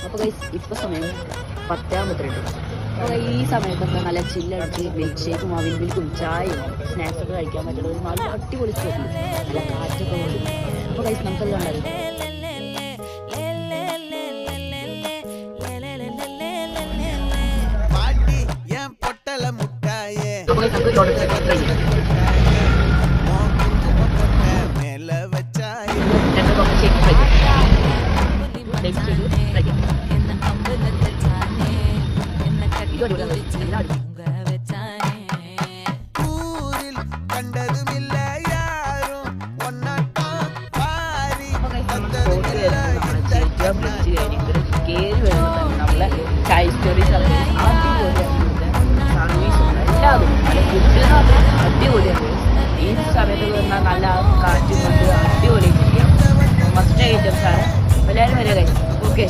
അപ്പോൾ ഗൈസ് ഇപ്പോൾ സമയം 10:52. അപ്പോൾ ഈ സമയത്തൊക്കെ നല്ല ചില്ലടിച്ച് മിൽക്ക് ഷേക്കും അവിൽ മിൽക്കും ചായയും സ്നാക്സൊക്കെ കഴിക്കാൻ പറ്റുന്ന ഒരു നല്ല അടിപൊളി സ്പോട്ടിൽ നല്ല കാറ്റൊക്കെ വരും. അപ്പോൾ ഗൈസ് നമുക്കെല്ലാം ഉണ്ടായിരുന്നു. നമ്മളെ ചായ സ്റ്റോറി അടിപൊളിയാണ്. സർവീസും എല്ലാതും നല്ല ഫുഡ് അടിപൊളിയാണ്. ഈ സമയത്ത് പറഞ്ഞാൽ നല്ല കാറ്റും കൊണ്ട് അടിപൊളി മസ്റ്റ് ഐറ്റംസാണ്. എല്ലാവരും വരിക. ഓക്കെ.